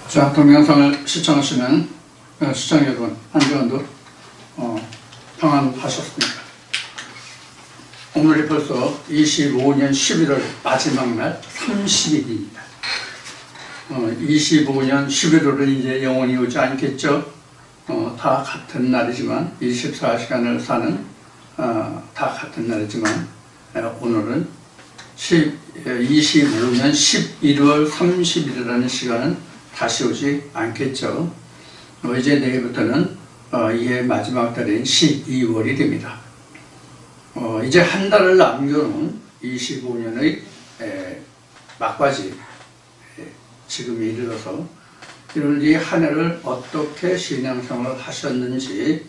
자, 동영상을 시청하시는 시청자 여러분, 한 주간도 평안하셨습니까? 오늘이 벌써 25년 11월 마지막 날 30일입니다. 25년 11월은 이제 영원히 오지 않겠죠. 다 같은 날이지만 24시간을 사는 다 같은 날이지만 오늘은 25년 11월 30일이라는 시간은 다시 오지 않겠죠. 이제 내일부터는 이해 마지막 달인 12월이 됩니다. 이제 한 달을 남겨놓은 25년의 막바지 지금에 이르러서 이런 이 한 해를 어떻게 신앙생활을 하셨는지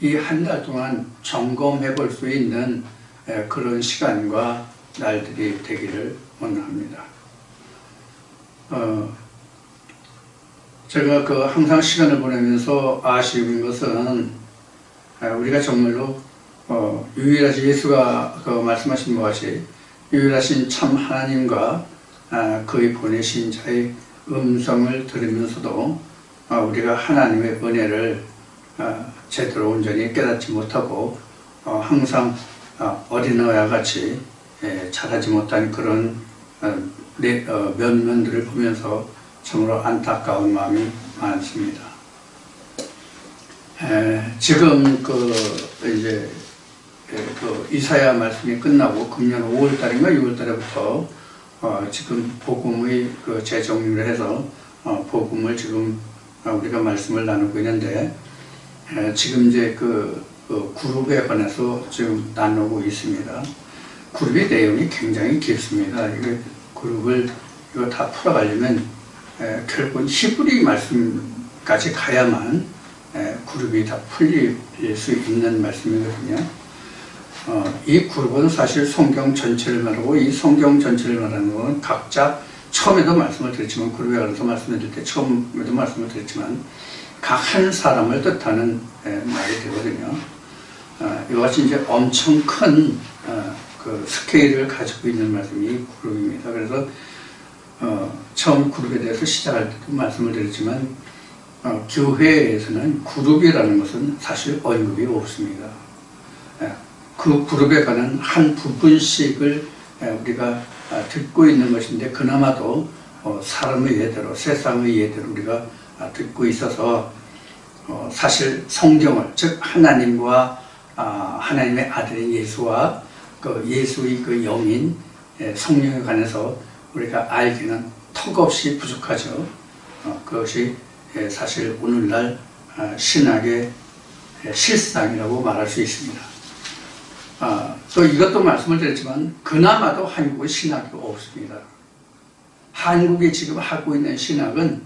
이 한 달 동안 점검해 볼 수 있는 그런 시간과 날들이 되기를 원합니다. 제가 항상 시간을 보내면서 아쉬운 것은 우리가 정말로 유일하신 예수가 말씀하신 것 같이 유일하신 참 하나님과 그의 보내신 자의 음성을 들으면서도 우리가 하나님의 은혜를 제대로 온전히 깨닫지 못하고 항상 어린아이와 같이 자라지 못한 그런 면면들을 보면서 참으로 안타까운 마음이 많습니다. 지금 이제 이사야 말씀이 끝나고 금년 5월달인가 6월달부터 지금 복음의 재정리를 해서 복음을 지금 우리가 말씀을 나누고 있는데 지금 이제 그룹에 관해서 지금 나누고 있습니다. 그룹의 내용이 굉장히 깊습니다. 이거 그룹을 이거 다 풀어가려면 결국은 히브리 말씀까지 가야만 그룹이 다 풀릴 수 있는 말씀이거든요. 이 그룹은 사실 성경 전체를 말하고 이 성경 전체를 말하는 것은 각자 처음에도 말씀을 드렸지만 그룹에 관해서 말씀을 드릴 때 처음에도 말씀을 드렸지만 각 한 사람을 뜻하는 말이 되거든요. 이것이 이제 엄청 큰 그 스케일을 가지고 있는 말씀이 그룹입니다. 그래서 처음 그룹에 대해서 시작할 때도 말씀을 드렸지만 교회에서는 그룹이라는 것은 사실 언급이 없습니다. 그 그룹에 관한 한 부분씩을 우리가 듣고 있는 것인데 그나마도 사람의 예대로 세상의 예대로 우리가 듣고 있어서 사실 성경을 즉 하나님과 하나님의 아들인 예수와 예수의 영인 성령에 관해서 우리가 알기는 턱없이 부족하죠. 그것이 사실 오늘날 신학의 실상이라고 말할 수 있습니다. 또 이것도 말씀을 드렸지만 그나마도 한국의 신학이 없습니다. 한국이 지금 하고 있는 신학은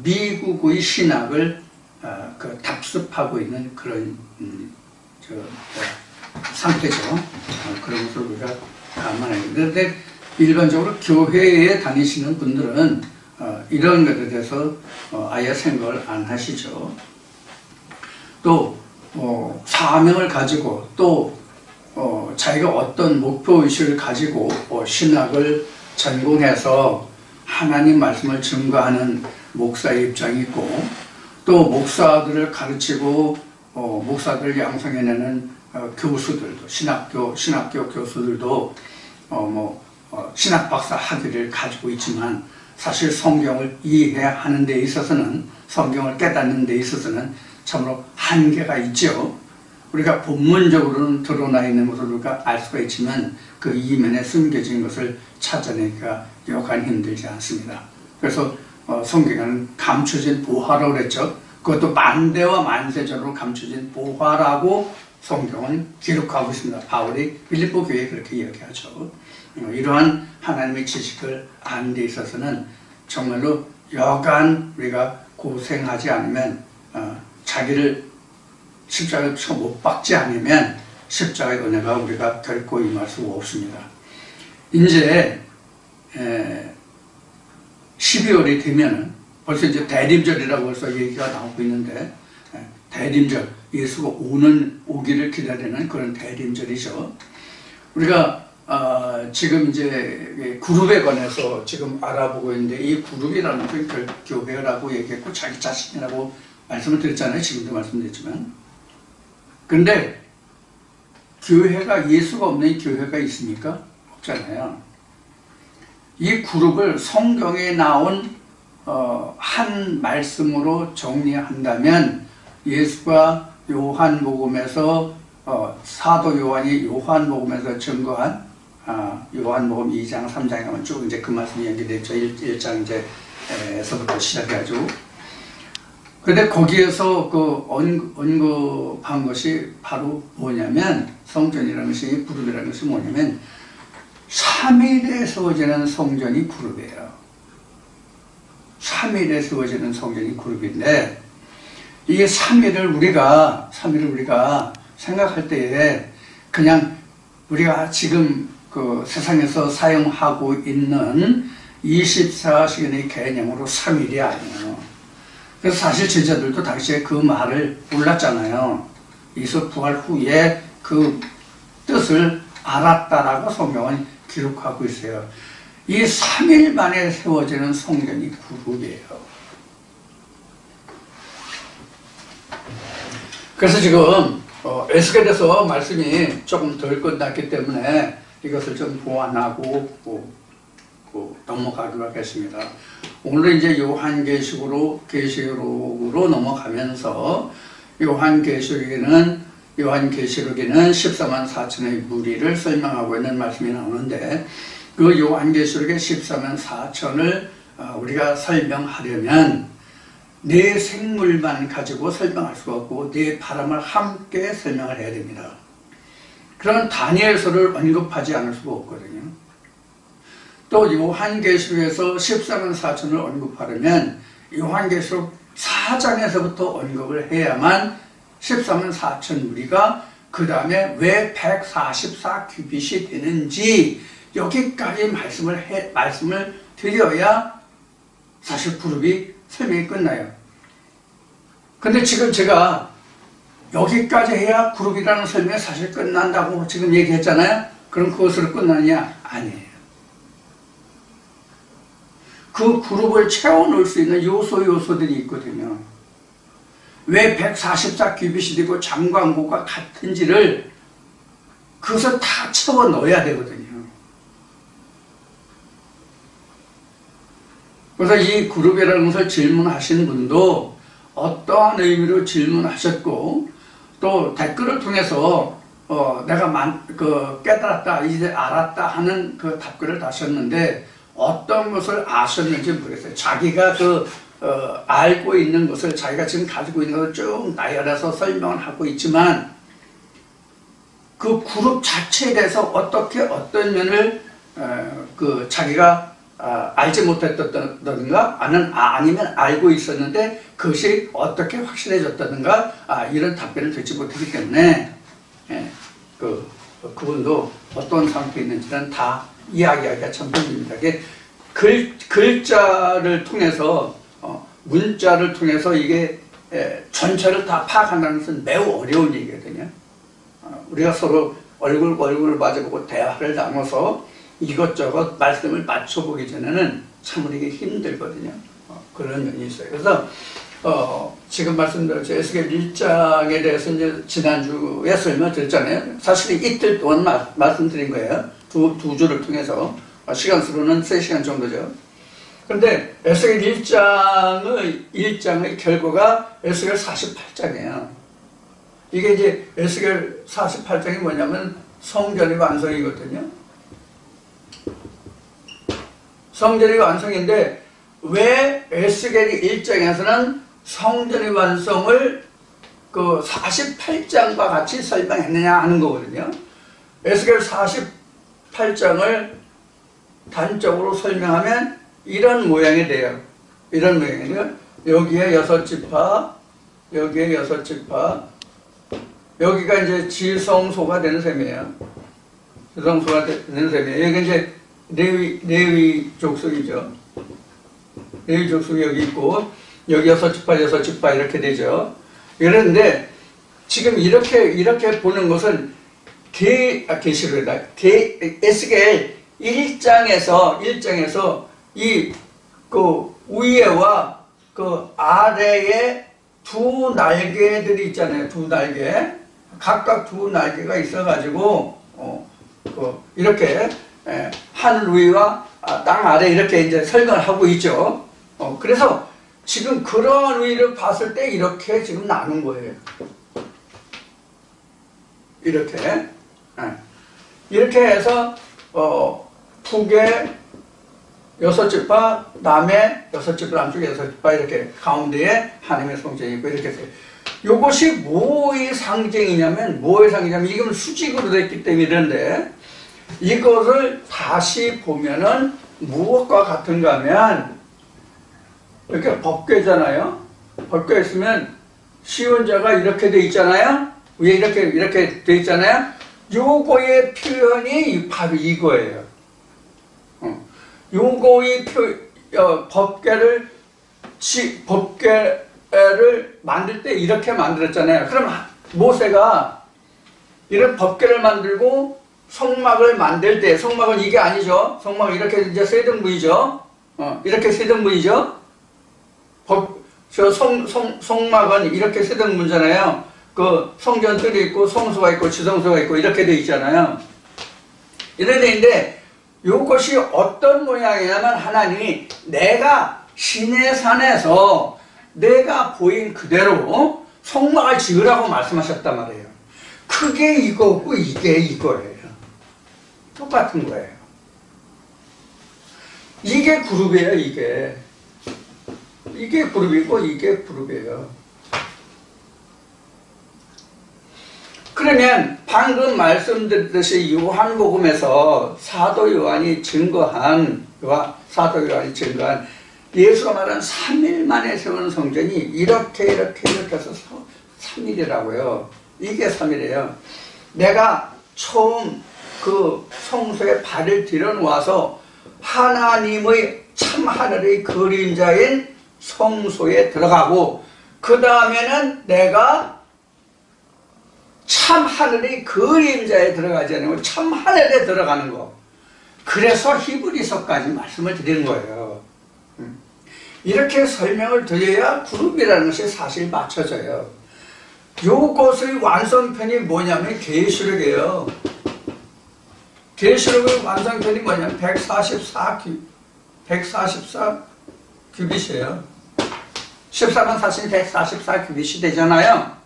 미국의 신학을 답습하고 있는 그런 상태죠. 그런 것을 우리가 감안해야 됩니다. 그런데 일반적으로 교회에 다니시는 분들은 이런 것에 대해서 아예 생각을 안 하시죠. 또 사명을 가지고 또 자기가 어떤 목표의식을 가지고 신학을 전공해서 하나님 말씀을 증거하는 목사의 입장이 있고 또 목사들을 가르치고 목사들을 양성해내는 교수들도 신학교 교수들도 신학박사 학위를 가지고 있지만 사실 성경을 이해하는 데 있어서는 성경을 깨닫는 데 있어서는 참으로 한계가 있죠. 우리가 본문적으로는 드러나 있는 것을 우리가 알 수가 있지만 그 이면에 숨겨진 것을 찾아내기가 여간 힘들지 않습니다. 그래서 성경에는 감춰진 보화라고 그랬죠. 그것도 만대와 만세전으로 감춰진 보화라고 성경은 기록하고 있습니다. 바울이 빌립보 교회에 그렇게 이야기하죠. 이러한 하나님의 지식을 아는 데 있어서는 정말로 여간 우리가 고생하지 않으면 자기를 십자가에 못 박지 않으면 십자가의 은혜가 우리가 결코 임할 수가 없습니다. 이제 12월이 되면은 벌써 이제 대림절이라고 해서 얘기가 나오고 있는데 대림절 예수가 오기를 기다리는 그런 대림절이죠. 우리가 지금 이제 그룹에 관해서 지금 알아보고 있는데 이 그룹이라는 건 교회라고 얘기했고 자기 자신이라고 말씀을 드렸잖아요. 지금도 말씀드렸지만. 그런데 교회가 예수가 없는 교회가 있습니까? 없잖아요. 이 그룹을 성경에 나온 한 말씀으로 정리한다면 예수가 요한복음에서 사도 요한이 요한복음에서 증거한 요한복음 2장 3장에 가면 쭉 이제 그 말씀이 연결되죠. 1장 이제 에서부터 시작해가지고. 근데 거기에서 그 언급한 것이 바로 뭐냐면 성전이라는 것이 그룹이라는 것이 뭐냐면 3일에 세워지는 성전이 그룹이에요. 3일에 세워지는 성전이 그룹인데 이게 3일을 우리가 생각할 때에 그냥 우리가 지금 그 세상에서 사용하고 있는 24시간의 개념으로 3일이 아니에요. 그래서 사실 제자들도 당시에 그 말을 몰랐잖아요. 예수 부활 후에 그 뜻을 알았다라고 성경은 기록하고 있어요. 이 3일 만에 세워지는 성전이 그룹이에요. 그래서 지금 에스겔에서 말씀이 조금 덜 끝났기 때문에 이것을 좀 보완하고 넘어가기로 하겠습니다. 오늘은 이제 요한계시록으로 넘어가면서 요한계시록에는 14만 4천의 무리를 설명하고 있는 말씀이 나오는데 그 요한계시록의 14만 4천을 우리가 설명하려면 네 생물만 가지고 설명할 수가 없고 네 바람을 함께 설명을 해야 됩니다. 그러면 다니엘서를 언급하지 않을 수가 없거든요. 또 요한계시록에서 14만 4천을 언급하려면 요한계시록 4장에서부터 언급을 해야만 14만 4천 무리가 그 다음에 왜 144 규빗이 되는지 여기까지 말씀을 드려야 사실 그룹이 설명이 끝나요. 근데 지금 제가 여기까지 해야 그룹이라는 설명이 사실 끝난다고 지금 얘기했잖아요. 그럼 그것으로 끝나느냐? 아니에요. 그 그룹을 채워넣을 수 있는 요소들이 있거든요. 왜 144 규빗이 되고 장광고가 같은지를 그것을 다 채워 넣어야 되거든요. 그래서 이 그룹이라는 것을 질문하신 분도 어떠한 의미로 질문하셨고 또 댓글을 통해서 내가 깨달았다, 이제 알았다 하는 그 답글을 다셨는데 어떤 것을 아셨는지 모르겠어요. 자기가 알고 있는 것을 자기가 지금 가지고 있는 것을 쭉 나열해서 설명을 하고 있지만 그 그룹 자체에 대해서 어떤 면을 자기가 알지 못했다든가 아니면 알고 있었는데 그것이 어떻게 확실해졌다든가 이런 답변을 듣지 못했기 때문에 그분도 어떤 상태에 있는지는 다 이야기하기가 참 힘듭니다. 글자를 통해서 문자를 통해서 이게 전체를 다 파악한다는 것은 매우 어려운 얘기거든요. 우리가 서로 얼굴을 마주보고 대화를 나눠서 이것저것 말씀을 맞춰보기 전에는 참 이게 힘들거든요. 그런 면이 있어요. 그래서 지금 말씀드렸죠. 에스겔 1장에 대해서 이제 지난주에 설명드렸잖아요. 사실 이틀 동안 말씀드린 거예요. 두 주를 통해서. 시간수로는 3시간 정도죠. 그런데 에스겔 1장의 결과가 에스겔 48장이에요. 이게 이제 에스겔 48장이 뭐냐면 성전의 완성이거든요. 성전의 완성인데 왜 에스겔이 1장에서는 성전의 완성을 그 48장과 같이 설명했느냐 하는 거거든요. 에스겔 48장을 단적으로 설명하면 이런 모양이 돼요. 이런 모양이에요. 여기에 6지파, 여기에 6지파, 여기가 이제 지성소가 되는 셈이에요. 지성소가 되는 셈이에요. 여기 이제 레위 족속이죠. 레위 족속이 여기 있고, 여기 6지파 이렇게 되죠. 그런데 지금 이렇게 보는 것은 계시록이다. 에스겔 1장에서 이 그 위에와 그 아래에 두 날개들이 있잖아요. 두 날개. 각각 두 날개가 있어가지고, 이렇게, 하늘 위와 땅 아래 이렇게 이제 설명을 하고 있죠. 그래서 지금 그런 의를 봤을 때 이렇게 지금 나눈 거예요. 이렇게. 이렇게 해서, 북에 6지파, 남에 6지파, 남쪽에 6지파, 이렇게 가운데에 하나님의 성전이 있고, 이렇게 해서. 이것이 뭐의 상징이냐면, 이건 수직으로 됐기 때문에 이런데, 이것을 다시 보면은 무엇과 같은가 하면, 이렇게 법궤잖아요? 법궤 있으면, 시온자가 이렇게 돼 있잖아요? 위에 이렇게 돼 있잖아요? 요거의 표현이 바로 이거예요. 요거의 법궤를 만들 때 이렇게 만들었잖아요. 그럼 모세가 이런 법궤를 만들고 성막을 만들 때, 성막은 이게 아니죠. 성막은 이렇게 이제 세 등분이죠. 이렇게 세 등분이죠. 성막은 이렇게 세 등분이잖아요. 그 성전들이 있고 성소가 있고 지성소가 있고 이렇게 돼 있잖아요. 이런 데 있는데 이것이 어떤 모양이냐면 하나님이 내가 시내산에서 내가 보인 그대로 성막을 지으라고 말씀하셨단 말이에요. 그게 이거고 이게 이거예요. 똑같은 거예요. 이게 그룹이에요. 이게 그룹이고 이게 그룹이에요. 그러면 방금 말씀드렸듯이 요한복음에서 사도 요한이 증거한 예수가 말한 3일 만에 세우는 성전이 이렇게 해서 3일이라고요. 이게 3일이에요. 내가 처음 그 성소에 발을 들여놓아서 하나님의 참 하늘의 그림자인 성소에 들어가고 그 다음에는 내가 참 하늘의 그림자에 들어가지 않고 참 하늘에 들어가는 거. 그래서 히브리서까지 말씀을 드리는 거예요. 이렇게 설명을 드려야 그룹이라는 것이 사실 맞춰져요. 요것의 완성편이 뭐냐면 계시록이에요. 계시록의 완성편이 뭐냐면 144 규빗이에요. 14번 사실 144 규빗이 되잖아요.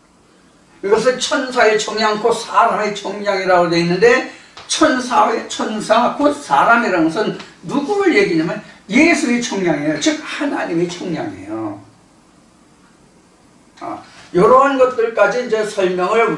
이것을 천사의 청량 곧 사람의 청량이라고 되어 있는데 천사 곧 사람이라는 것은 누구를 얘기냐면 예수의 청량이에요. 즉 하나님의 청량이에요. 이러한 것들까지 이제 설명을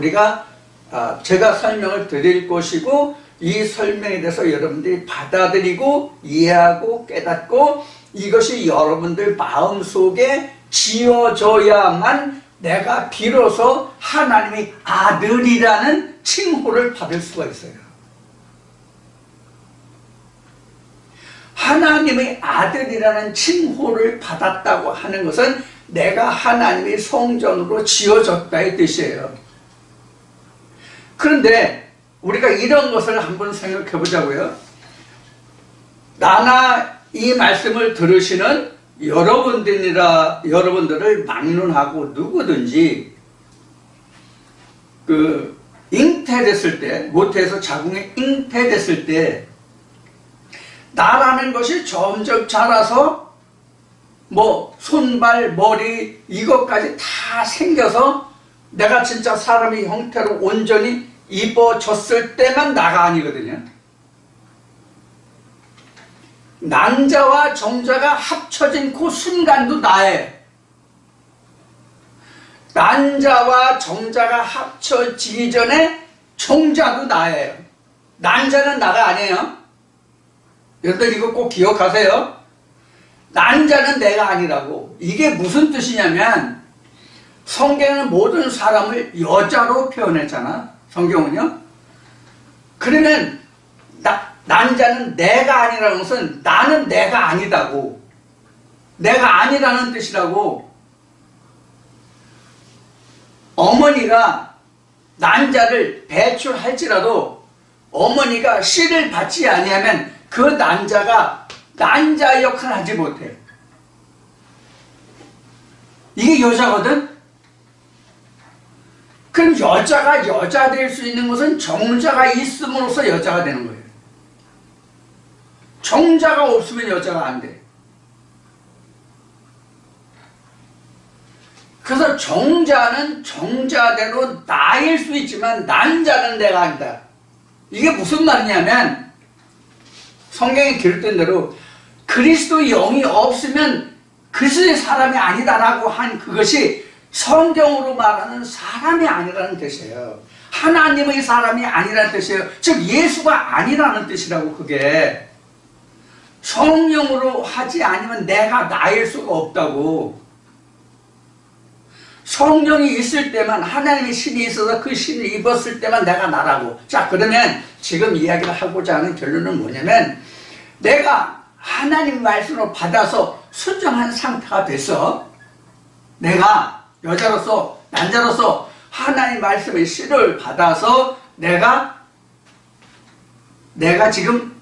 제가 설명을 드릴 것이고 이 설명에 대해서 여러분들이 받아들이고 이해하고 깨닫고 이것이 여러분들 마음속에 지어져야만 내가 비로소 하나님의 아들이라는 칭호를 받을 수가 있어요. 하나님의 아들이라는 칭호를 받았다고 하는 것은 내가 하나님의 성전으로 지어졌다의 뜻이에요. 그런데 우리가 이런 것을 한번 생각해 보자고요. 나나 이 말씀을 들으시는 여러분들을 막론하고 누구든지 잉태됐을 때, 모태에서 자궁에 잉태됐을 때 나라는 것이 점점 자라서 손발, 머리 이것까지 다 생겨서 내가 진짜 사람의 형태로 온전히 입어졌을 때만 나가 아니거든요. 난자와 정자가 합쳐진 그 순간도 나예요. 난자와 정자가 합쳐지기 전에 정자도 나예요. 난자는 나가 아니에요. 여러분들 이거 꼭 기억하세요. 난자는 내가 아니라고. 이게 무슨 뜻이냐면 성경은 모든 사람을 여자로 표현했잖아. 성경은요. 그러면 난자는 내가 아니라는 것은 나는 내가 아니다고. 내가 아니라는 뜻이라고. 어머니가 난자를 배출할지라도 어머니가 씨를 받지 아니하면 그 난자가 난자 역할을 하지 못해요. 이게 여자거든? 그럼 여자가 여자 될 수 있는 것은 정자가 있음으로써 여자가 되는 거예요. 정자가 없으면 여자가 안 돼. 그래서 정자는 정자대로 나일 수 있지만 난자는 내가 아니다. 이게 무슨 말이냐면 성경에 기록된 대로 그리스도 영이 없으면 그리스도의 사람이 아니다라고 한 그것이 성경으로 말하는 사람이 아니라는 뜻이에요. 하나님의 사람이 아니라는 뜻이에요. 즉 예수가 아니라는 뜻이라고. 그게 성령으로 하지 않으면 내가 나일 수가 없다고. 성령이 있을 때만, 하나님의 신이 있어서 그 신을 입었을 때만 내가 나라고. 자, 그러면 지금 이야기를 하고자 하는 결론은 뭐냐면 내가 하나님 말씀을 받아서 순정한 상태가 돼서 내가 여자로서 남자로서 하나님 말씀의 씨를 받아서 내가 지금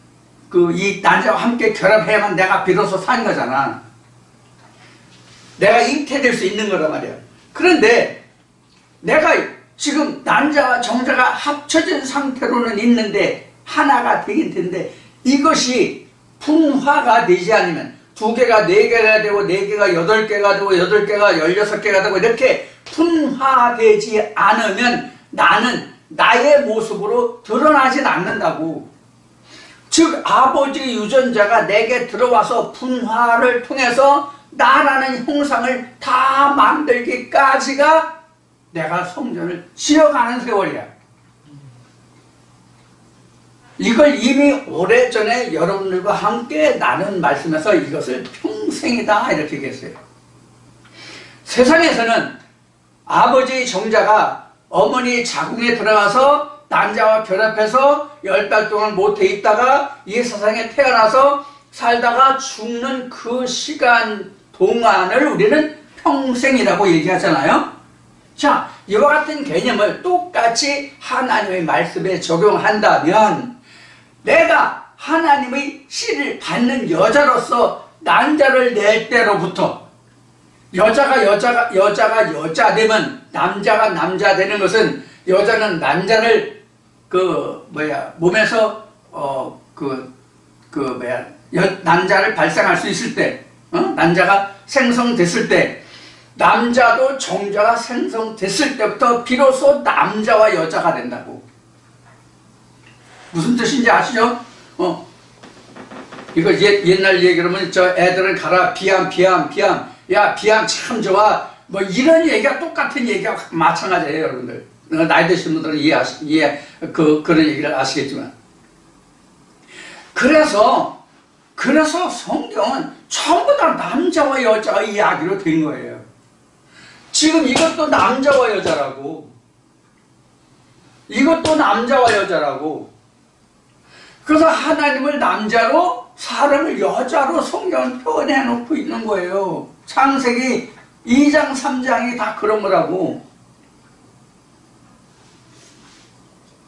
이 남자와 함께 결합해야만 내가 비로소 사는 거잖아. 내가 잉태될 수 있는 거란 말이야. 그런데 내가 지금 남자와 정자가 합쳐진 상태로는 있는데 하나가 되긴 되는데 이것이 분화가 되지 않으면 2개가 4개가 되고 4개가 8개가 되고 8개가 16개가 되고 이렇게 분화되지 않으면 나는 나의 모습으로 드러나진 않는다고. 즉 아버지의 유전자가 내게 들어와서 분화를 통해서 나라는 형상을 다 만들기까지가 내가 성전을 지어가는 세월이야. 이걸 이미 오래전에 여러분들과 함께 나눈 말씀에서 이것을 평생이다 이렇게 얘기했어요. 세상에서는 아버지의 정자가 어머니 자궁에 들어가서 남자와 결합해서 10달 동안 못해 있다가 이 세상에 태어나서 살다가 죽는 그 시간 동안을 우리는 평생이라고 얘기하잖아요. 자, 이와 같은 개념을 똑같이 하나님의 말씀에 적용한다면 내가 하나님의 씨를 받는 여자로서 난자를 낼 때로부터 여자가 여자 되면 남자가 남자 되는 것은 여자는 난자를 몸에서 난자를 발생할 수 있을 때, 난자가 생성됐을 때, 남자도 정자가 생성됐을 때부터 비로소 남자와 여자가 된다고. 무슨 뜻인지 아시죠? 이거 옛날 얘기로는 저 애들은 가라 비암. 야 비암 참 좋아. 뭐 이런 얘기가 똑같은 얘기가 마찬가지예요, 여러분들. 나이 드신 분들은 그런 얘기를 아시겠지만. 그래서 성경은 전부 다 남자와 여자의 이야기로 된 거예요. 지금 이것도 남자와 여자라고. 이것도 남자와 여자라고. 그래서 하나님을 남자로 사람을 여자로 성경을 표현해 놓고 있는 거예요. 창세기 2장 3장이 다 그런 거라고.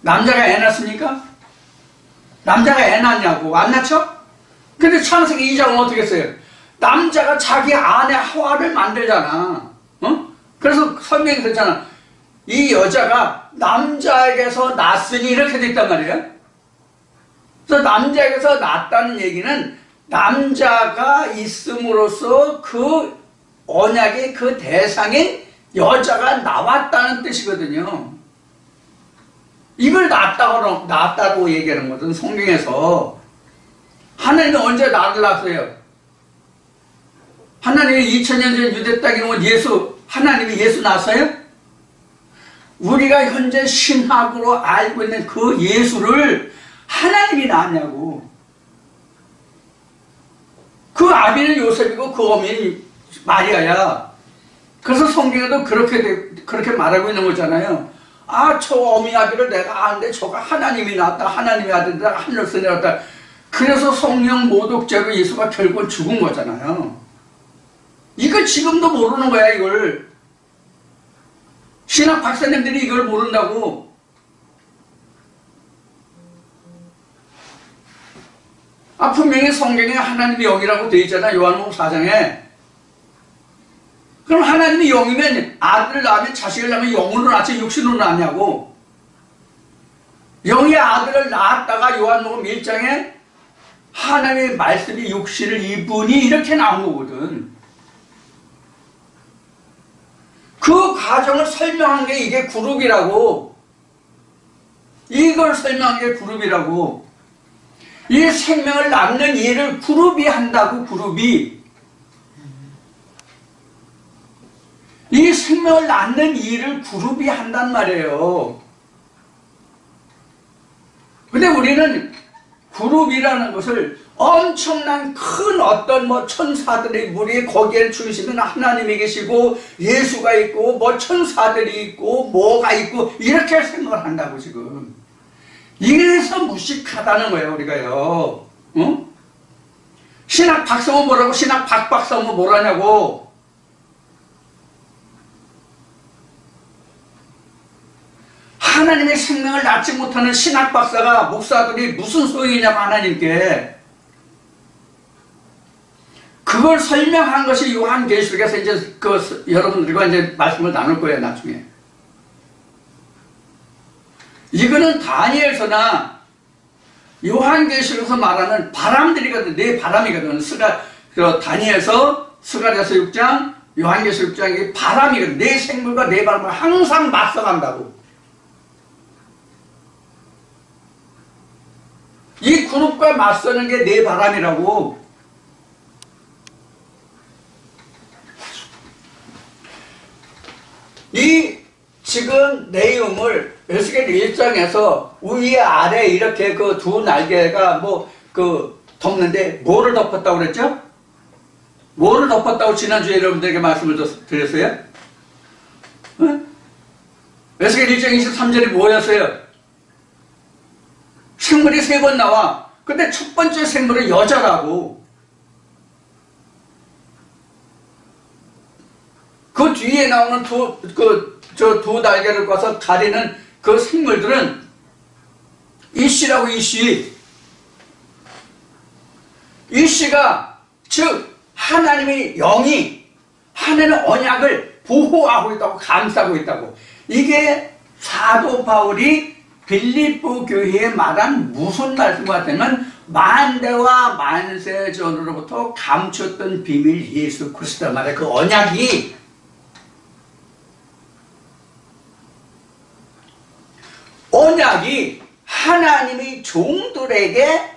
남자가 애 낳습니까? 남자가 애 낳냐고. 안 낳죠? 근데 창세기 2장은 어떻게 했어요? 남자가 자기 아내 하와를 만들잖아. 그래서 설명이 그랬잖아. 이 여자가 남자에게서 낳았으니 이렇게 됐단 말이에요. 그래서 남자에게서 낳았다는 얘기는 남자가 있음으로써 그 언약의 그 대상인 여자가 나왔다는 뜻이거든요. 이걸 낳았다고 얘기하는 것은 성경에서 하나님이 언제 나를 낳았어요? 하나님이 2000년 전 유대 땅에 온 하나님이 예수 낳았어요? 우리가 현재 신학으로 알고 있는 그 예수를 하나님이 낳았냐고. 그 아비는 요셉이고 그 어미는 마리아야. 그래서 성경에도 그렇게 말하고 있는 거잖아요. 저 어미 아비를 내가 아는데 저가 하나님이 낳았다. 하나님의 아들이다. 하늘에서 내렸다. 그래서 성령 모독죄로 예수가 결국은 죽은 거잖아요. 이걸 지금도 모르는 거야, 이걸. 신학 박사님들이 이걸 모른다고. 분명히 성경에 하나님이 영이라고 되어 있잖아. 요한복음 4장에. 그럼 하나님이 영이면 아들을 낳으면 자식을 낳으면 영으로 낳지 육신으로 낳냐고. 영이 아들을 낳았다가 요한복음 1장에 하나님의 말씀이 육신을 입으니 이렇게 나온 거거든. 그 과정을 설명한 게 이게 그룹이라고. 이걸 설명한 게 그룹이라고. 이 생명을 낳는 일을 그룹이 한다고. 그룹이. 이 생명을 낳는 일을 그룹이 한단 말이에요. 근데 우리는 그룹이라는 것을 엄청난 큰 어떤 천사들이 우리 거기에 중심은 하나님이 계시고 예수가 있고 천사들이 있고 뭐가 있고 이렇게 생각을 한다고 지금. 이래서 무식하다는 거예요 우리가요. 응? 신학 박사면 뭐라고? 신학 박박사면 뭐라냐고. 하나님의 생명을 낳지 못하는 신학 박사가 목사들이 무슨 소용이냐고 하나님께. 그걸 설명한 것이 요한계시록에서 이제 여러분들과 이제 말씀을 나눌 거예요 나중에. 이거는 다니엘서나 요한계시록에서 말하는 바람들이거든. 네 바람이거든. 다니엘서, 스가랴서 6장, 요한계시록 6장이 바람이거든. 네 생물과 네 바람을 항상 맞서간다고. 이 그룹과 맞서는 게 네 바람이라고. 이 지금 내용을 에스겔 1장에서 위에 아래 이렇게 그 두 날개가 덮는데 뭐를 덮었다고 그랬죠? 뭐를 덮었다고 지난주에 여러분들에게 말씀을 드렸어요? 응? 에스겔 1장 23절이 뭐였어요? 생물이 3번 나와. 근데 첫 번째 생물은 여자라고. 그 뒤에 나오는 두 날개를 꽈서 가리는 그 생물들은 이씨라고. 이씨가 즉 하나님의 영이 하나님의 언약을 보호하고 있다고, 감싸고 있다고. 이게 사도 바울이 빌립보 교회에 말한 무슨 말씀 같으면 만대와 만세 전으로부터 감췄던 비밀 예수 그리스도 말에 그 언약이 하나님의 종들에게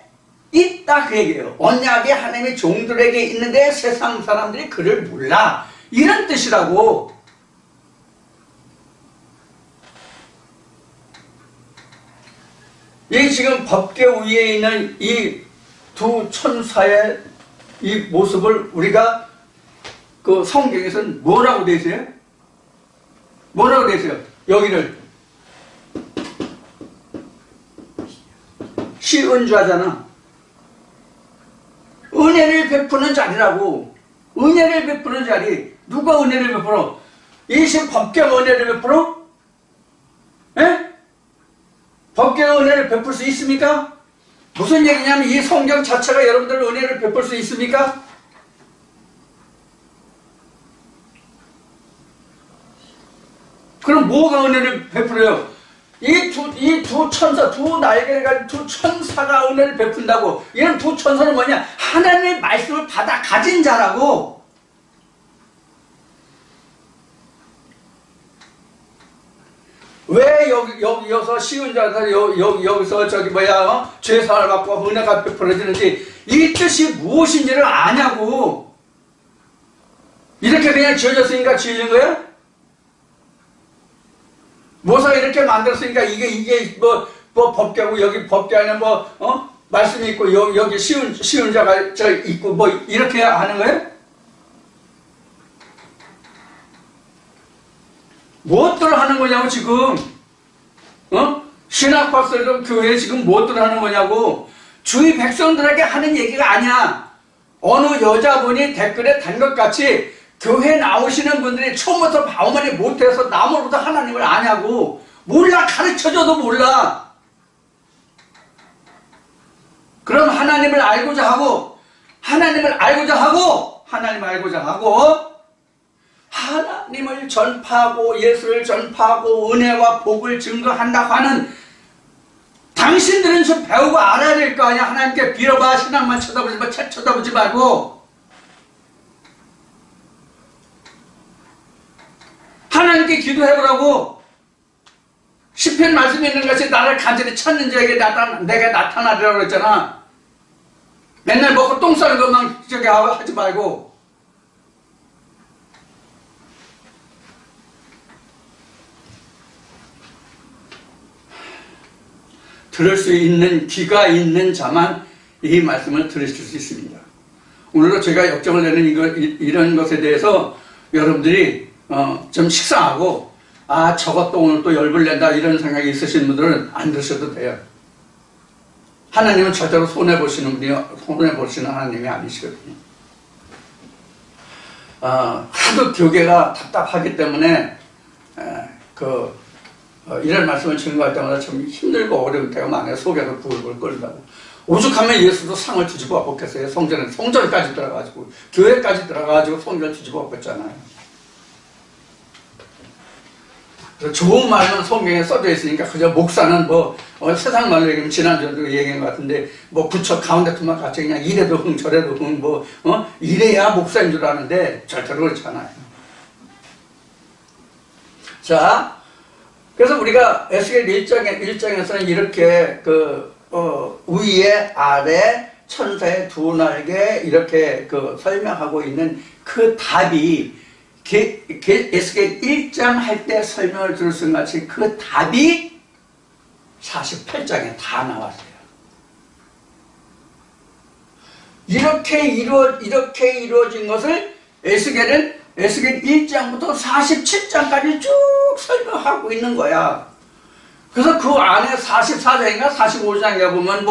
있다 그 얘기예요. 언약이 하나님의 종들에게 있는데 세상 사람들이 그를 몰라. 이런 뜻이라고. 이 지금 법궤 위에 있는 이 두 천사의 이 모습을 우리가 그 성경에서는 뭐라고 되어 있어요? 뭐라고 되어 있어요? 여기를 시은좌잖아. 은혜를 베푸는 자리라고. 은혜를 베푸는 자리. 누가 은혜를 베풀어? 이 지금 법궤가 은혜를 베풀어? 예? 법궤가 은혜를 베풀 수 있습니까? 무슨 얘기냐면 이 성경 자체가 여러분들 은혜를 베풀 수 있습니까? 그럼 뭐가 은혜를 베풀어요? 이 두 천사, 두 날개를 가진 두 천사가 은혜를 베푼다고. 이런 두 천사는 뭐냐? 하나님의 말씀을 받아 가진 자라고. 왜 여기서 쉬운 자들 여기서 죄사함을 받고 은혜가 베풀어지는지 이 뜻이 무엇인지를 아냐고. 이렇게 그냥 지어졌으니까 지어진 거야? 모사가 이렇게 만들었으니까 이게 법궤고 여기 법궤 안에 말씀이 있고 여기 쉬운 자가 있고 이렇게 하는 거예요? 무엇들을 하는 거냐고 지금. 신학박사들 교회에 지금 무엇들을 하는 거냐고. 주위 백성들에게 하는 얘기가 아니야. 어느 여자분이 댓글에 단 것 같이 교회 나오시는 분들이 처음부터 어머니 못해서 나무로부터 하나님을 아냐고. 몰라. 가르쳐줘도 몰라. 그럼 하나님을 알고자 하고 하나님을 알고자 하고 하나님을 전파하고 예수를 전파하고 은혜와 복을 증거한다고 하는, 당신들은 좀 배우고 알아야 될 거 아니야. 하나님께 빌어봐. 신앙만 쳐다보지 마. 책 쳐다보지 말고. 하나님께 기도해보라고. 시편 말씀에 있는 것이 나를 간절히 찾는 자에게 내가 나타나리라고 그랬잖아. 맨날 먹고 똥 싸는 것만 저기 하지 말고. 들을 수 있는 귀가 있는 자만 이 말씀을 들으실 수 있습니다. 오늘도 제가 역정을 내는 이런 것에 대해서 여러분들이 좀 식상하고, 아, 저것도 오늘 또 열불 낸다 이런 생각이 있으신 분들은 안 드셔도 돼요. 하나님은 절대로 손해보시는 하나님이 아니시거든요. 하도 교계가 답답하기 때문에 이런 말씀을 증거할 때마다 참 힘들고 어려울 때가 많아요. 속에서 부글부글 끓는다고. 오죽하면 예수도 상을 뒤집어 엎었겠어요. 성전까지 들어가가지고, 교회까지 들어가가지고 성전을 뒤집어 엎었잖아요. 좋은 말만 성경에 써져 있으니까 그저 목사는 세상 말로 얘기하면 지난주에도 얘기한 것 같은데 부처 가운데 투막 같이 그냥 이래도 흥 저래도 흥 이래야 목사인 줄 아는데 절대로 그렇지 않아요. 자, 그래서 우리가 에스겔 1장에서는 이렇게 위에 아래 천사의 두 날개 이렇게 설명하고 있는 그 답이 에스겔 1장 할 때 설명을 들을 수 있는 같이 그 답이 48장에 다 나왔어요. 이렇게 이루어진 것을 에스겔 1장부터 47장까지 쭉 설명하고 있는 거야. 그래서 그 안에 44장인가 45장에 보면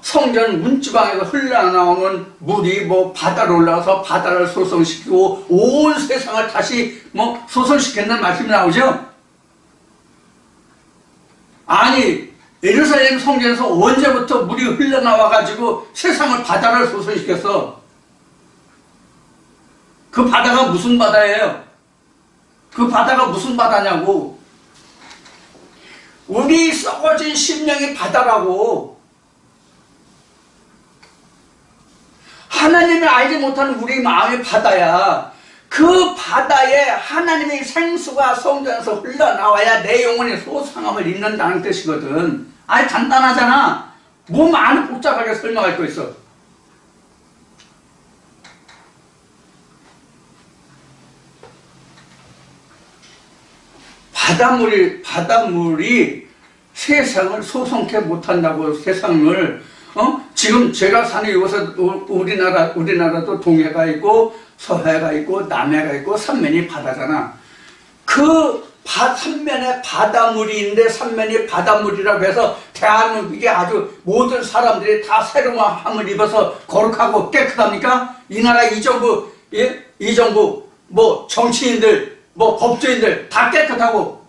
성전 문지방에서 흘러나오는 물이 바다로 올라가서 바다를 소성시키고 온 세상을 다시 소성시켰다는 말씀이 나오죠. 아니, 예루살렘 성전에서 언제부터 물이 흘러나와가지고 세상을 바다를 소성시켰어? 그 바다가 무슨 바다예요? 그 바다가 무슨 바다냐고. 우리 썩어진 심령이 바다라고. 하나님을 알지 못하는 우리 마음이 바다야. 그 바다에 하나님의 생수가 성전에서 흘러나와야 내 영혼이 소상함을 입는다는 뜻이거든. 아니, 간단하잖아. 뭐 많이 복잡하게 설명할 거 있어. 바닷물이 세상을 소송케 못한다고. 세상을 지금 제가 사는 이곳에 우리나라도 동해가 있고 서해가 있고 남해가 있고 삼면이 바다잖아. 그 삼면에 바닷물이 있는데 삼면이 바닷물이라고 해서 대한민국에 아주 모든 사람들이 다 새로움을 입어서 거룩하고 깨끗합니까? 이 나라 이 정부 정치인들 법조인들 다 깨끗하고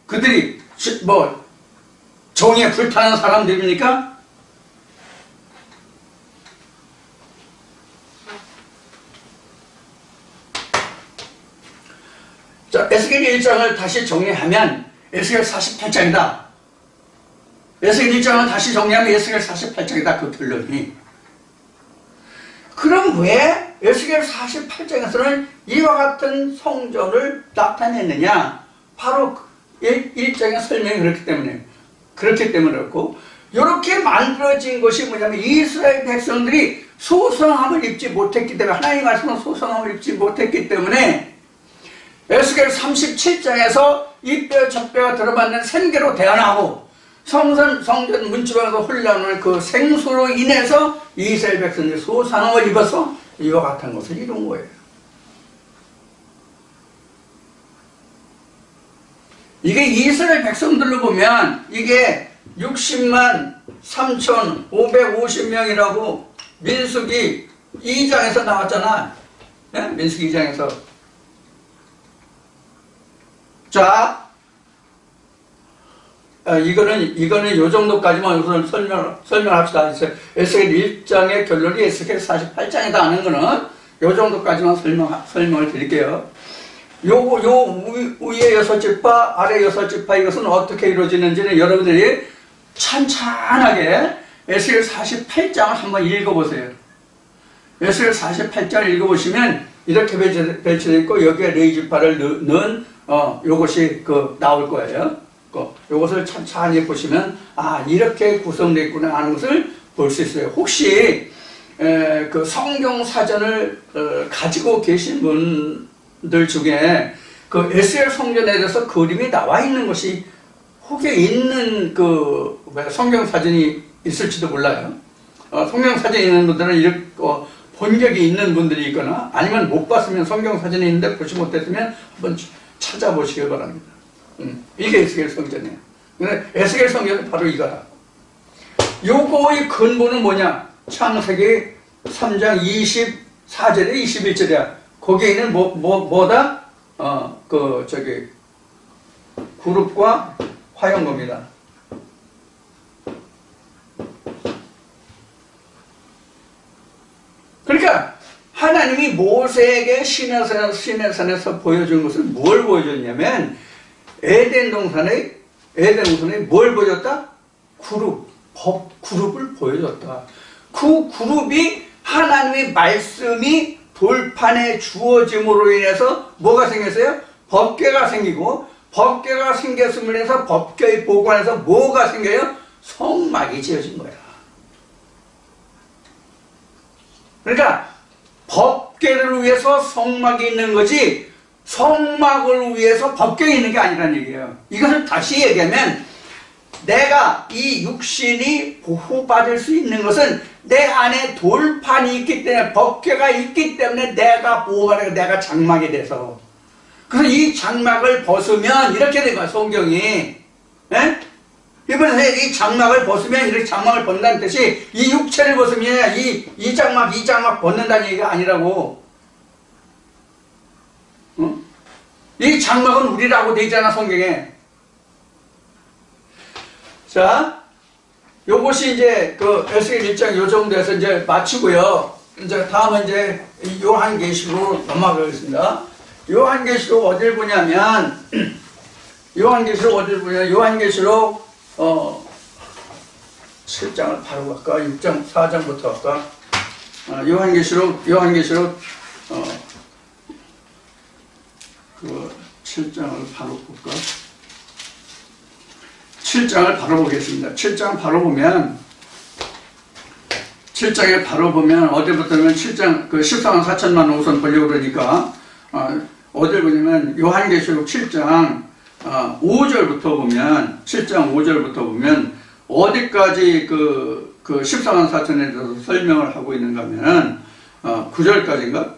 그들이 정의에 불타는 사람들입니까? 자, 에스겔 1장을 다시 정리하면 에스겔 48장이다. 에스겔 1장을 다시 정리하면 에스겔 48장이다. 그 결론이. 그럼 왜 에스겔 48장에서는 이와 같은 성전을 나타냈느냐? 바로 1장의 설명이 그렇기 때문에 그렇고, 이렇게 만들어진 것이 뭐냐면 이스라엘 백성들이 소성함을 입지 못했기 때문에, 하나님의 말씀은 소성함을 입지 못했기 때문에 에스겔 37장에서 이 뼈 저 뼈가 들어맞는 생계로 대안하고 성전 문지방에서 흘러나오는 그 생수로 인해서 이스라엘 백성들이 소상함을 입어서 이와 같은 것을 이룬 거예요. 이게 이스라엘 백성들로 보면 이게 60만 3,550명이라고 민수기 2장에서 나왔잖아. 네? 민수기 2장에서. 자, 이거는 요 정도까지만 우선 설명합시다. 에스겔 1장의 결론이 에스겔 48장이다 하는 거는 요 정도까지만 설명을 드릴게요. 요 위에 6지파, 아래 6지파 이것은 어떻게 이루어지는지는 여러분들이 찬찬하게 에스겔 48장을 한번 읽어보세요. 에스겔 48장을 읽어보시면 이렇게 배치되어 있고 여기에 레위지파를 넣은 요것이 나올 거예요. 요것을 찬찬히 보시면 이렇게 구성되어 있구나 하는 것을 볼 수 있어요. 혹시 그 성경 사전을 가지고 계신 분들 중에 그 에스겔 성전에 대해서 그림이 나와 있는 것이 혹에 있는 성경 사전이 있을지도 몰라요. 성경 사전이 있는 분들은 이렇게 본 적이 있는 분들이 있거나 아니면 못 봤으면 성경 사전이 있는데 보지 못했으면 한번 찾아보시기 바랍니다. 이게 에스겔 성전이에요. 근데 에스겔 성전은 바로 이거다. 요거의 근본은 뭐냐? 창세기 3장 24절에 21절이야. 거기에 있는 뭐다? 그룹과 화형검이다. 그러니까 하나님이 모세에게 시내산에서 보여준 것은 뭘 보여줬냐면 에덴 동산에 뭘 보여줬다? 그룹을 보여줬다. 그 그룹이 하나님의 말씀이 돌판에 주어짐으로 인해서 뭐가 생겼어요? 법궤가 생기고 법궤가 생겼음으로 인해서 법궤의 보관에서 뭐가 생겨요? 성막이 지어진 거야. 그러니까 법궤를 위해서 성막이 있는 거지 성막을 위해서 법궤가 있는 게 아니라는 얘기예요. 이것을 다시 얘기하면 내가 이 육신이 보호받을 수 있는 것은 내 안에 돌판이 있기 때문에 법궤가 있기 때문에 내가 보호받는 내가 장막이 돼서 그래서 이 장막을 벗으면 이렇게 된 거야 성경이. 예? 이번에 이 장막을 벗으면 이렇게 장막을 벗는다는 뜻이 이 육체를 벗으면 이 장막 벗는다는 얘기가 아니라고. 어? 이 장막은 우리라고 돼 있잖아 성경에. 자, 요것이 이제 에스겔 1장 요 정도에서 이제 마치고요. 이제 다음은 이제 요한계시록으로 넘어가겠습니다. 요한계시록 어딜 보냐면 요한계시록 7장을 바로 갈까? 6장 4장부터 갈까? 요한계시록 7장을 바로 볼까? 7장을 바로 보겠습니다. 7장 바로 보면 7장에 바로 보면 어디부터면 7장 14만 4천만 우선 보려고 그러니까 어딜 보냐면 요한계시록 7장 5절부터 보면 7장 5절부터 보면 어디까지 14만 4천에 대해서 설명을 하고 있는가 하면 9절까지인가?